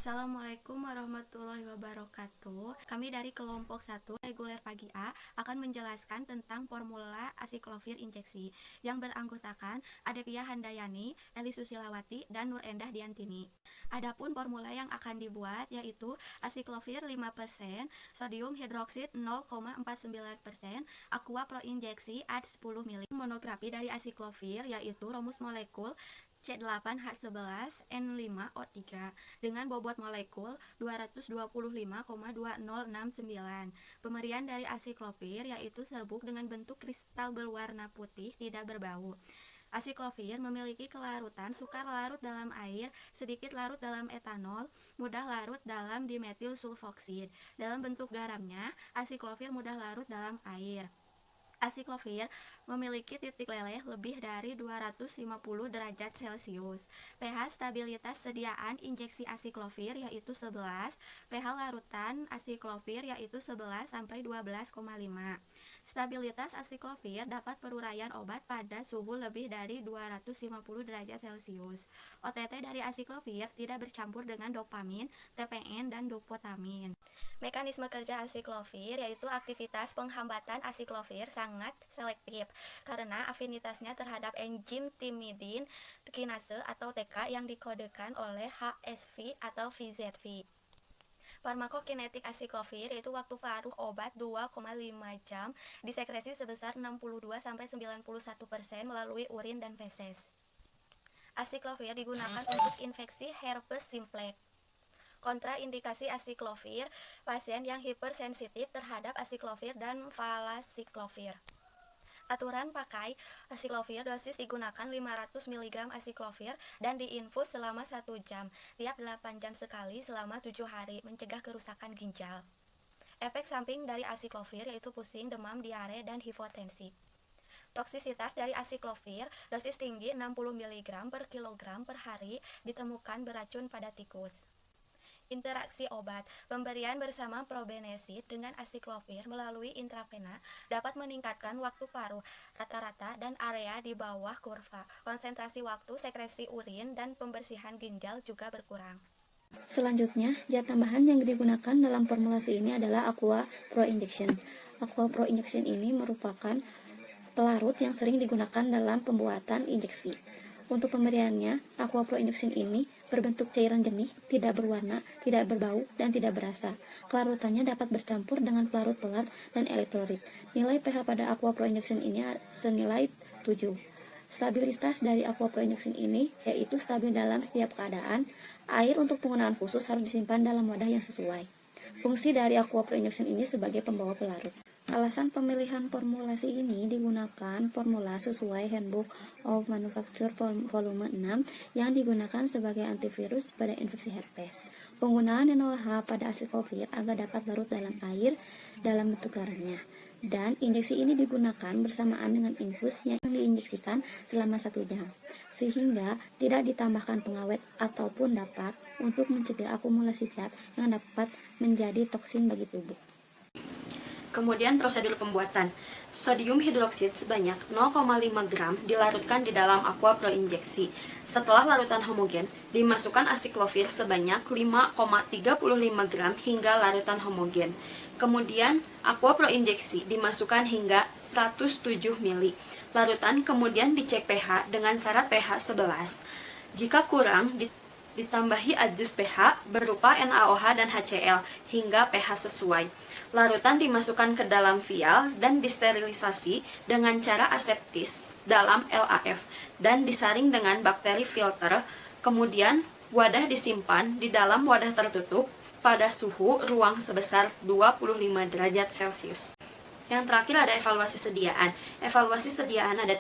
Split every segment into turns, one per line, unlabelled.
Assalamualaikum warahmatullahi wabarakatuh. Kami dari kelompok 1 reguler pagi A akan menjelaskan tentang formula asiklovir injeksi yang beranggotakan Adepia Handayani, Eli Susilawati, dan Nur Endah Diantini. Adapun formula yang akan dibuat yaitu asiklovir 5%, sodium hidroksid 0,49%, aqua pro injeksi AD 10 ml. Monografi dari asiklovir yaitu rumus molekul C8H11N5O3 dengan bobot molekul 225,2069. Pemberian dari asiklovir yaitu serbuk dengan bentuk kristal berwarna putih tidak berbau. Asiklovir memiliki kelarutan sukar larut dalam air, sedikit larut dalam etanol, mudah larut dalam dimetil sulfoksida. Dalam bentuk garamnya, asiklovir mudah larut dalam air. Asiklovir memiliki titik leleh lebih dari 250 derajat Celcius. pH stabilitas sediaan injeksi asiklovir yaitu 11, pH larutan asiklovir yaitu 11 sampai 12,5. Stabilitas asiklovir dapat peruraian obat pada suhu lebih dari 250 derajat Celcius. OTT dari asiklovir tidak bercampur dengan dopamin, TPN, dan dopotamin. Mekanisme kerja asiklovir yaitu aktivitas penghambatan asiklovir sangat selektif karena afinitasnya terhadap enzim timidin kinase atau TK yang dikodekan oleh HSV atau VZV. Farmakokinetik asiklovir yaitu waktu paruh obat 2,5 jam, disekresi sebesar 62-91% melalui urin dan feses. Asiklovir digunakan untuk infeksi herpes simplex. Kontraindikasi asiklovir, pasien yang hipersensitif terhadap asiklovir dan valasiklovir. Aturan pakai asiklovir, dosis digunakan 500 mg asiklovir dan diinfus selama 1 jam, tiap 8 jam sekali selama 7 hari, mencegah kerusakan ginjal. Efek samping dari asiklovir yaitu pusing, demam, diare, dan hipotensi. Toksisitas dari asiklovir, dosis tinggi 60 mg per kilogram per hari, ditemukan beracun pada tikus. Interaksi obat, pemberian bersama probenesid dengan asiklovir melalui intravena dapat meningkatkan waktu paruh rata-rata dan area di bawah kurva. Konsentrasi waktu sekresi urin dan pembersihan ginjal juga berkurang.
Selanjutnya, zat tambahan yang digunakan dalam formulasi ini adalah aqua pro injection. Aqua pro injection ini merupakan pelarut yang sering digunakan dalam pembuatan injeksi. Untuk pemberiannya, aqua pro injection ini berbentuk cairan jernih, tidak berwarna, tidak berbau, dan tidak berasa. Kelarutannya dapat bercampur dengan pelarut pelat dan elektrolit. Nilai pH pada aqua pro injection ini senilai 7. Stabilitas dari aqua pro injection ini yaitu stabil dalam setiap keadaan. Air untuk penggunaan khusus harus disimpan dalam wadah yang sesuai. Fungsi dari aqua pro injection ini sebagai pembawa pelarut. Alasan pemilihan formulasi ini digunakan formula sesuai Handbook of Manufacture volume 6 yang digunakan sebagai antivirus pada infeksi herpes. Penggunaan NaOH pada asiklovir agar dapat larut dalam air dalam bentuk garamnya. Dan injeksi ini digunakan bersamaan dengan infus yang diinjeksikan selama 1 jam, sehingga tidak ditambahkan pengawet ataupun dapat untuk mencegah akumulasi zat yang dapat menjadi toksin bagi tubuh.
Kemudian prosedur pembuatan. Sodium hidroksida sebanyak 0,5 gram dilarutkan di dalam aqua pro injeksi. Setelah larutan homogen, dimasukkan asiklovir sebanyak 5,35 gram hingga larutan homogen. Kemudian aqua pro injeksi dimasukkan hingga 107 ml. Larutan kemudian dicek pH dengan syarat pH 11. Jika kurang, ditambahi adjust pH berupa NaOH dan HCl hingga pH sesuai. Larutan dimasukkan ke dalam vial dan disterilisasi dengan cara aseptis dalam LAF dan disaring dengan bakteri filter. Kemudian wadah disimpan di dalam wadah tertutup pada suhu ruang sebesar 25 derajat Celcius. Yang terakhir ada evaluasi sediaan. Evaluasi sediaan ada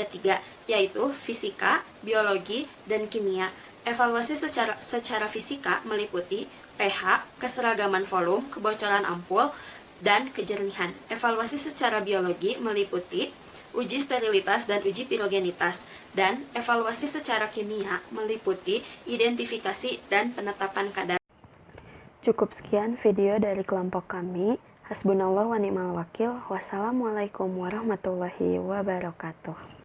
tiga, yaitu fisika, biologi, dan kimia. Evaluasi secara fisika meliputi pH, keseragaman volume, kebocoran ampul, dan kejernihan. Evaluasi secara biologi meliputi uji sterilitas dan uji pirogenitas. Dan evaluasi secara kimia meliputi identifikasi dan penetapan kadar.
Cukup sekian video dari kelompok kami. Hasbunallah wa ni'mal wakil. Wassalamualaikum warahmatullahi wabarakatuh.